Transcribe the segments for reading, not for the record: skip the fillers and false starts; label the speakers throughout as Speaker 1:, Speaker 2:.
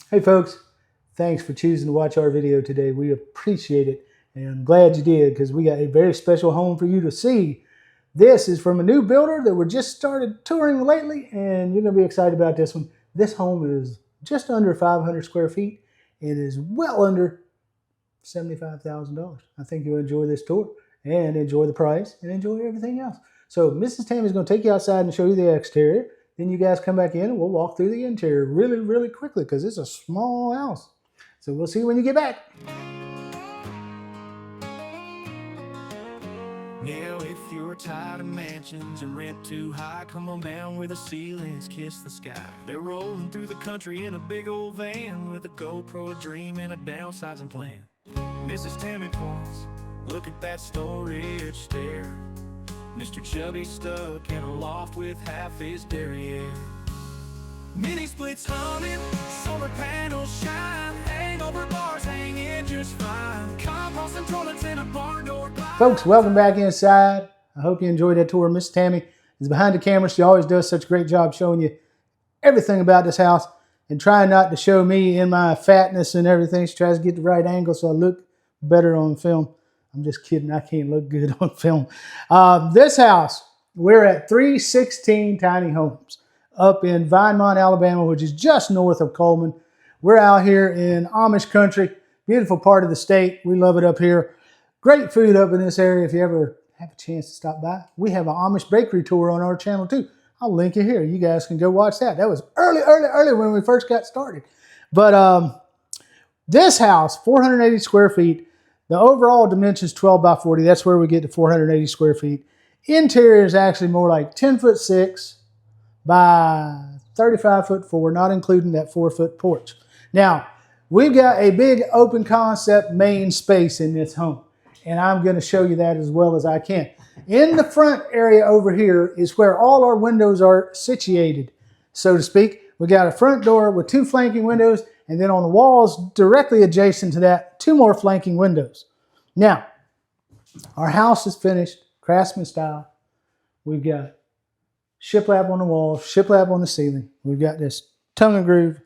Speaker 1: Hey folks, thanks for choosing to watch our video today. We appreciate it, and I'm glad you did because we got a very special home for you to see. This is from a new builder that we just started touring lately, and you're going to be excited about this one. This home is just under 500 square feet and is well under $75,000. I think you'll enjoy this tour and enjoy the price and enjoy everything else. So Mrs. Tammy's going to take you outside and show you the exterior. Then you guys come back in and we'll walk through the interior really quickly because it's a small house. So we'll see you when you get back.
Speaker 2: Now if you're tired of mansions and rent too high, come on down where the ceilings kiss the sky. They're rolling through the country in a big old van with a GoPro, a dream, and a downsizing plan. Mrs. Tammy points, look at that storage stair. Mr. Chubby stuck in a loft with half his derriere. Mini splits humming, solar panels shine, hangover bars hang in just fine. Compost and toilets in a barn door.
Speaker 1: Folks, welcome back inside. I hope you enjoyed that tour. Miss Tammy is behind the camera. She always does such a great job showing you everything about this house and trying not to show me in my fatness and everything. She tries to get the right angle so I look better on film. I'm just kidding. I can't look good on film. This house, we're at 316 Tiny Homes up in Vinemont, Alabama, which is just north of Coleman. We're out here in Amish country, beautiful part of the state. We love it up here. Great food up in this area if you ever have a chance to stop by. We have an Amish bakery tour on our channel too. I'll link it here. You guys can go watch that. That was early when we first got started. But this house, 480 square feet. The overall dimension is 12 by 40. That's where we get to 480 square feet. Interior is actually more like 10'6" by 35'4", not including that 4-foot porch. Now, we've got a big open concept main space in this home, and I'm going to show you that as well as I can. In the front area over here is where all our windows are situated, so to speak. We got a front door with 2 flanking windows, and then on the walls directly adjacent to that, 2 more flanking windows. Now, our house is finished, craftsman style. We've got shiplap on the walls, shiplap on the ceiling. We've got this tongue and groove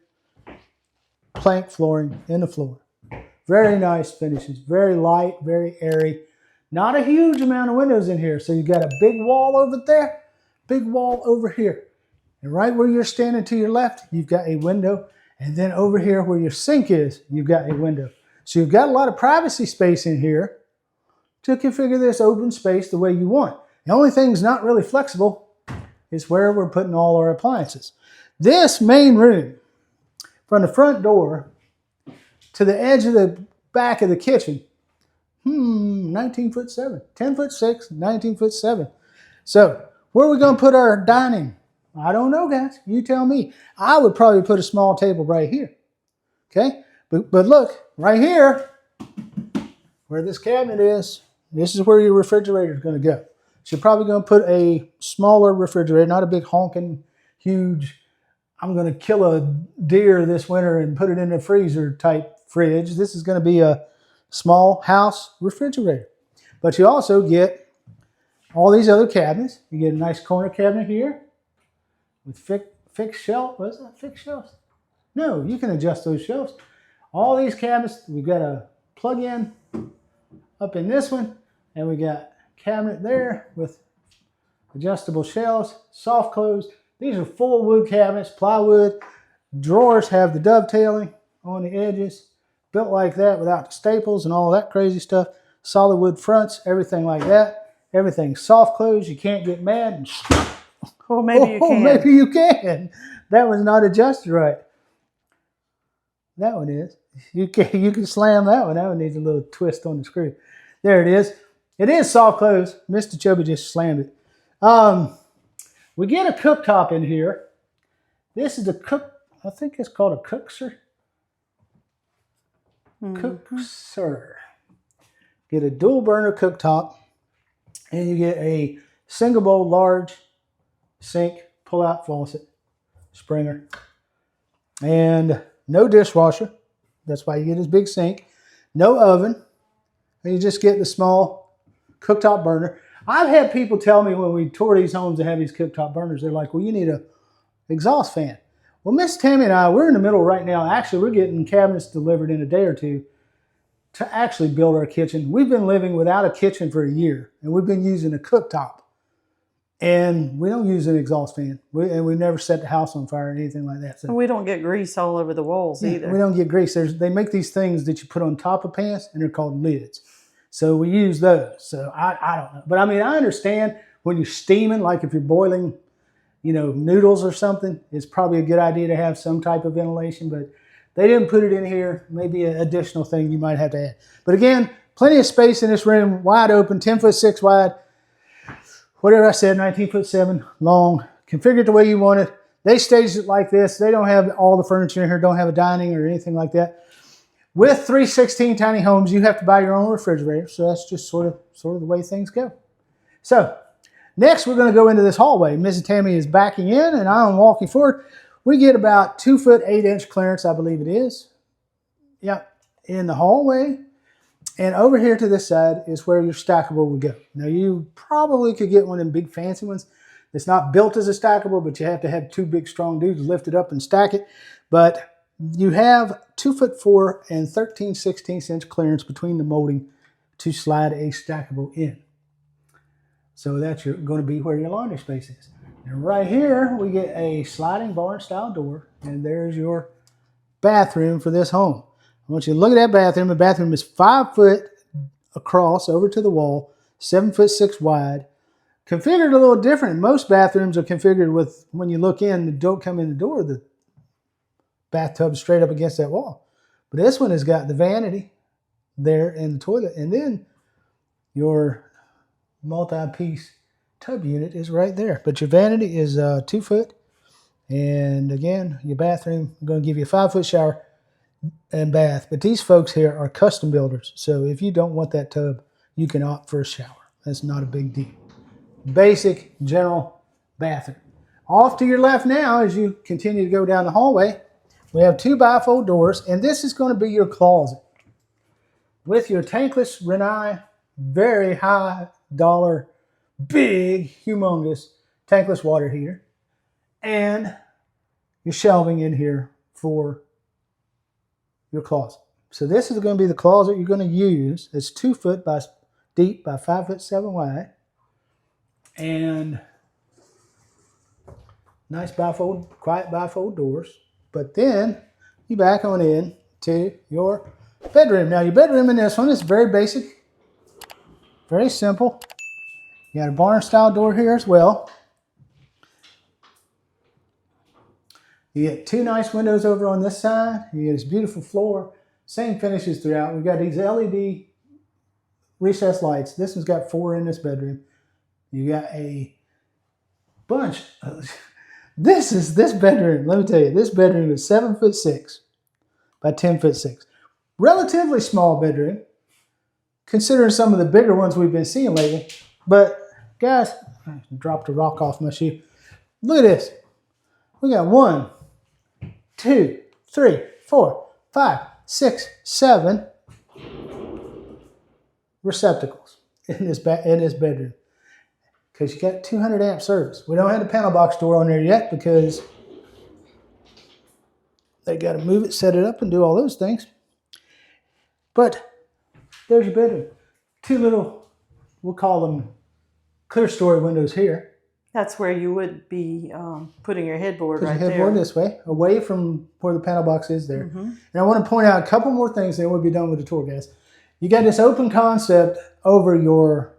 Speaker 1: plank flooring in the floor. Very nice finishes, very light, very airy. Not a huge amount of windows in here. So you've got a big wall over there, big wall over here. And right where you're standing to your left, you've got a window. And then over here where your sink is, you've got a window. So you've got a lot of privacy space in here to configure this open space the way you want. The only thing that's not really flexible is where we're putting all our appliances. This main room, from the front door to the edge of the back of the kitchen, 19'7", 10'6", 19'7". So where are we going to put our dining? I don't know, guys. You tell me. I would probably put a small table right here. Okay? But look, right here, where this cabinet is, this is where your refrigerator is going to go. So you're probably going to put a smaller refrigerator, not a big honking, huge, I'm going to kill a deer this winter and put it in a freezer type fridge. This is going to be a small house refrigerator. But you also get all these other cabinets. You get a nice corner cabinet here with fixed shelf. What is that? Fixed shelves? No, you can adjust those shelves. All these cabinets, we've got a plug-in up in this one, and we got a cabinet there with adjustable shelves, soft close. These are full wood cabinets, plywood. Drawers have the dovetailing on the edges, built like that without the staples and all that crazy stuff. Solid wood fronts, everything like that. Everything's soft close. You can't get mad and
Speaker 3: Well, maybe you can.
Speaker 1: Maybe you can. That one's not adjusted right. That one is. You can slam that one. That one needs a little twist on the screw. There it is. It is soft close. Mr. Chubby just slammed it. We get a cooktop in here. This is I think it's called a cookser. Cookser. Get a dual burner cooktop, and you get a single bowl large sink, pull out faucet, Springer, and no dishwasher. That's why you get this big sink. No oven. And you just get the small cooktop burner. I've had people tell me when we tour these homes and have these cooktop burners, they're like, well, you need a exhaust fan. Well, Miss Tammy and I, we're in the middle right now. Actually, we're getting cabinets delivered in a day or two to actually build our kitchen. We've been living without a kitchen for a year, and we've been using a cooktop. And we don't use an exhaust fan. We never set the house on fire or anything like that. So
Speaker 3: And we don't get grease all over the walls either.
Speaker 1: we don't get grease. They make these things that you put on top of pans, and they're called lids. So we use those. So I don't know. But I mean, I understand when you're steaming, like if you're boiling, noodles or something, it's probably a good idea to have some type of ventilation. But they didn't put it in here. Maybe an additional thing you might have to add. But again, plenty of space in this room, wide open, 10'6" wide. Whatever I said, 19'7" long, configured the way you want it. They staged it like this. They don't have all the furniture in here, don't have a dining or anything like that. With 316 tiny homes, you have to buy your own refrigerator. So that's just sort of the way things go. So next, we're going to go into this hallway. Mrs. Tammy is backing in, and I'm walking forward. We get about 2 foot 8 inch clearance, I believe it is. Yep, in the hallway. And over here to this side is where your stackable would go. Now, you probably could get one of them big fancy ones. It's not built as a stackable, but you have to have 2 big strong dudes lift it up and stack it. But you have 2'4" and 13/16 inch clearance between the molding to slide a stackable in. So that's going to be where your laundry space is. And right here, we get a sliding barn style door, and there's your bathroom for this home. I want you to look at that bathroom. The bathroom is 5 foot across over to the wall, 7'6" wide. Configured a little different. Most bathrooms are configured with, when you look in, don't come in the door, the bathtub straight up against that wall. But this one has got the vanity there in the toilet. And then your multi-piece tub unit is right there. But your vanity is 2 foot. And again, your bathroom, I'm going to give you a 5 foot shower and bath. But these folks here are custom builders. So if you don't want that tub, you can opt for a shower. That's not a big deal. Basic general bathroom. Off to your left now, as you continue to go down the hallway, we have 2 bifold doors, and this is going to be your closet with your tankless Rinnai, very high dollar, big, humongous tankless water heater, and your shelving in here for your closet. So this is going to be the closet you're going to use. It's 2 foot deep by 5'7" wide. And nice bifold, quiet bifold doors. But then you back on in to your bedroom. Now your bedroom in this one is very basic, very simple. You got a barn style door here as well. You get 2 nice windows over on this side. You get this beautiful floor. Same finishes throughout. We've got these LED recessed lights. This one's got 4 in this bedroom. You got a bunch of, this bedroom, let me tell you, this bedroom is 7'6" by 10'6". Relatively small bedroom, considering some of the bigger ones we've been seeing lately. But guys, I dropped a rock off my shoe. Look at this. We got 1, 2, 3, 4, 5, 6, 7 receptacles in this bedroom. Because you got 200 amp service. We don't have the panel box door on there yet because they got to move it, set it up, and do all those things. But there's your bedroom. 2 little, we'll call them clear story windows here.
Speaker 3: That's where you would be putting your headboard right
Speaker 1: there. Headboard this way, away from where the panel box is there. Mm-hmm. And I want to point out a couple more things, and we'll be done with the tour, guys. You got this open concept over your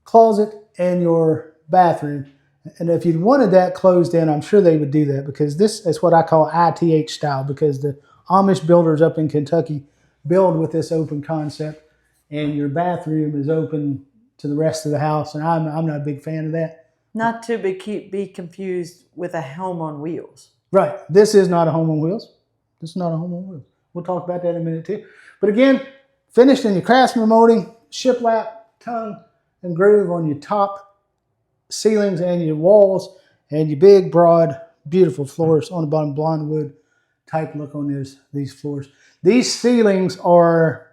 Speaker 1: closet and your bathroom. And if you wanted that closed in, I'm sure they would do that, because this is what I call ITH style, because the Amish builders up in Kentucky build with this open concept, and your bathroom is open to the rest of the house, and I'm not a big fan of that.
Speaker 3: Not to be confused with a home on wheels.
Speaker 1: Right. This is not a home on wheels. This is not a home on wheels. We'll talk about that in a minute too. But again, finished in your Craftsman molding, shiplap, tongue, and groove on your top ceilings and your walls, and your big, broad, beautiful floors on the bottom, blonde wood type look on these floors. These ceilings are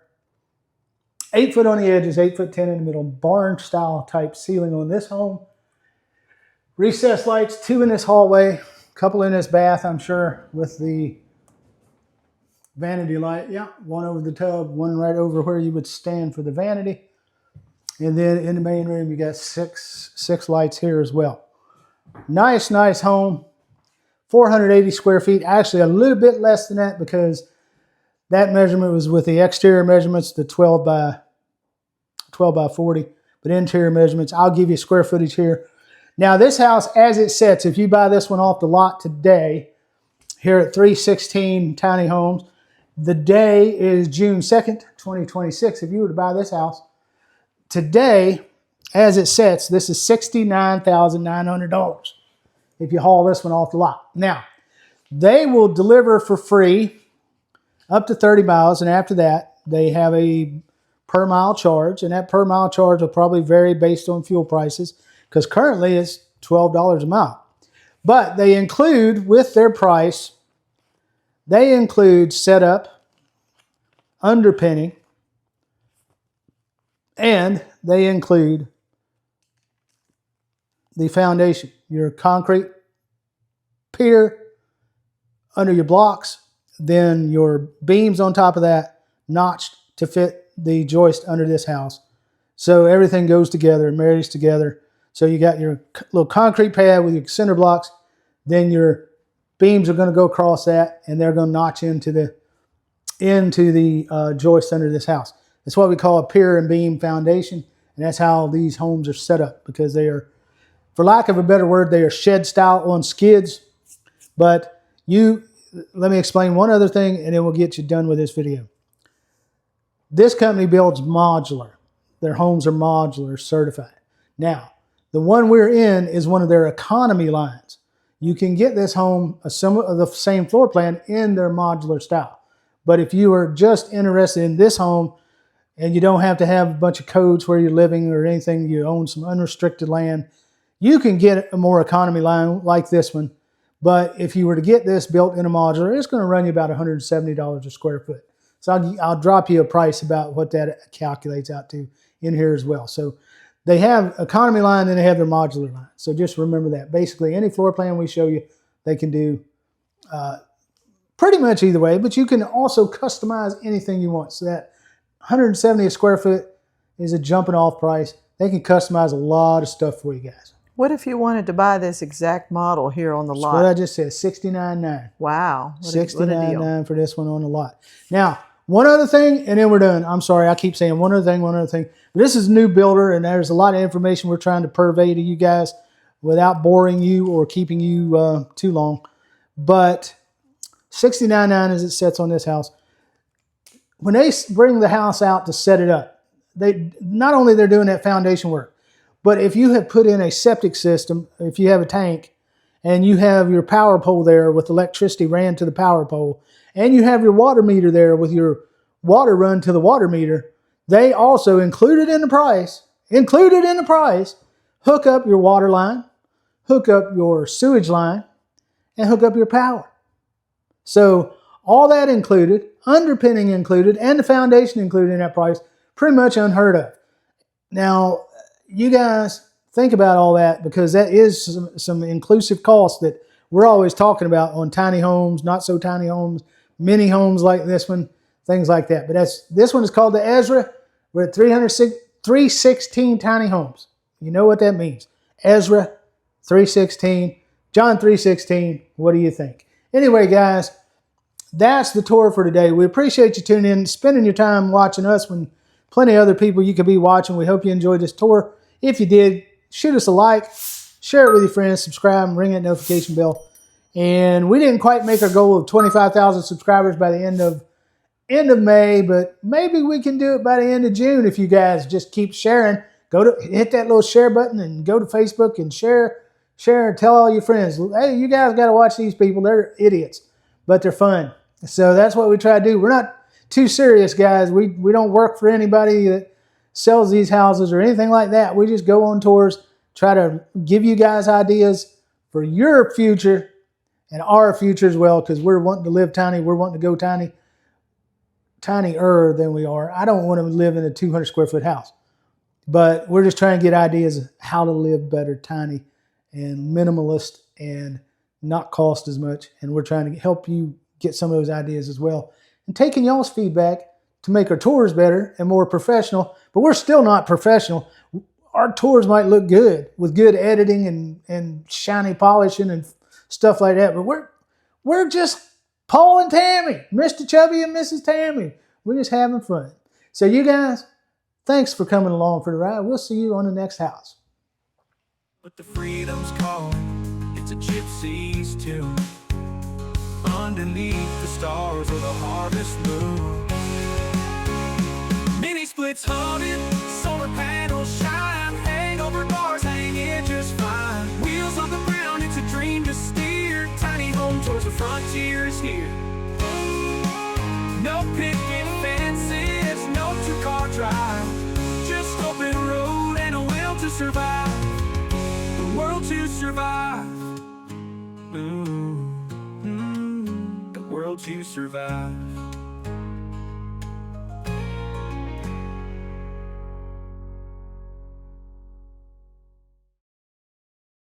Speaker 1: 8 foot on the edges, 8'10" in the middle, barn style type ceiling on this home. Recessed lights, 2 in this hallway, Couple in this bath, I'm sure, with the vanity light. Yeah, one over the tub, one right over where you would stand for the vanity. And then in the main room, you got six lights here as well. Nice home. 480 square feet. Actually, a little bit less than that because that measurement was with the exterior measurements, the 12 by 40. But interior measurements, I'll give you square footage here. Now, this house, as it sits, if you buy this one off the lot today, here at 316 Tiny Homes, the day is June 2nd, 2026. If you were to buy this house today, as it sits, this is $69,900 if you haul this one off the lot. Now, they will deliver for free up to 30 miles, and after that, they have a per mile charge, and that per mile charge will probably vary based on fuel prices because currently it's $12 a mile. But they include, with their price, they include setup, underpinning, and they include the foundation, your concrete pier under your blocks, then your beams on top of that, notched to fit the joist under this house. So everything goes together, marries together. So you got your little concrete pad with your cinder blocks, then your beams are going to go across that, and they're going to notch into the joist under this house. That's what we call a pier and beam foundation, and that's how these homes are set up because they are, for lack of a better word, they are shed style on skids. But let me explain one other thing, and then we'll get you done with this video. This company builds modular. Their homes are modular certified. Now, the one we're in is one of their economy lines. You can get this home the same floor plan in their modular style. But if you are just interested in this home and you don't have to have a bunch of codes where you're living or anything, you own some unrestricted land, you can get a more economy line like this one. But if you were to get this built in a modular, it's going to run you about $170 a square foot. So I'll drop you a price about what that calculates out to in here as well. So they have economy line and they have their modular line. So just remember that. Basically, any floor plan we show you, they can do pretty much either way, but you can also customize anything you want. So that 170 a square foot is a jumping off price. They can customize a lot of stuff for you guys.
Speaker 3: What if you wanted to buy this exact model here on the lot?
Speaker 1: What I just said, $69,900.
Speaker 3: Wow.
Speaker 1: $69,900 for this one on the lot. Now, one other thing, and then we're done. I'm sorry, I keep saying one other thing. This is a new builder, and there's a lot of information we're trying to purvey to you guys without boring you or keeping you too long. But $69,900 as it sets on this house. When they bring the house out to set it up, not only they're doing that foundation work, but if you have put in a septic system, if you have a tank, and you have your power pole there with electricity ran to the power pole, and you have your water meter there with your water run to the water meter, they also included in the price, hook up your water line, hook up your sewage line, and hook up your power. So all that included, underpinning included, and the foundation included in that price, pretty much unheard of. Now, you guys think about all that because that is some inclusive costs that we're always talking about on tiny homes, not so tiny homes, mini homes like this one, things like that. But this one is called the Ezra. We're at 316 Tiny Homes. You know what that means. Ezra 316, John 316. What do you think? Anyway, guys, that's the tour for today. We appreciate you tuning in, spending your time watching us when plenty of other people you could be watching. We hope you enjoyed this tour. If you did, shoot us a like, share it with your friends, subscribe, and ring that notification bell. And we didn't quite make our goal of 25,000 subscribers by the end of May, but maybe we can do it by the end of June if you guys just keep sharing. Hit that little share button and go to Facebook and share and tell all your friends, hey, you guys got to watch these people. They're idiots, but they're fun. So that's what we try to do. We're not too serious, guys. We don't work for anybody that sells these houses or anything like that. We just go on tours, try to give you guys ideas for your future and our future as well, because we're wanting to live tiny. We're wanting to go tinier than we are. I don't want to live in a 200 square foot house, but we're just trying to get ideas of how to live better, tiny and minimalist and not cost as much. And we're trying to help you get some of those ideas as well. And taking y'all's feedback to make our tours better and more professional. But we're still not professional. Our tours might look good with good editing and shiny polishing and stuff like that. But we're just Paul and Tammy, Mr. Chubby and Mrs. Tammy. We're just having fun. So you guys, thanks for coming along for the ride. We'll see you on the next house.
Speaker 2: But the freedom's calling, it's a gypsy's tune. Underneath the stars of the harvest moon. Mini splits haunted, solar panels shine. Hangover bars hang in just fine. Wheels on the ground, it's a dream to steer. Tiny home towards the frontier is here. No picket fences, no two-car drive. Just open road and a will to survive. The world to survive. The world to survive.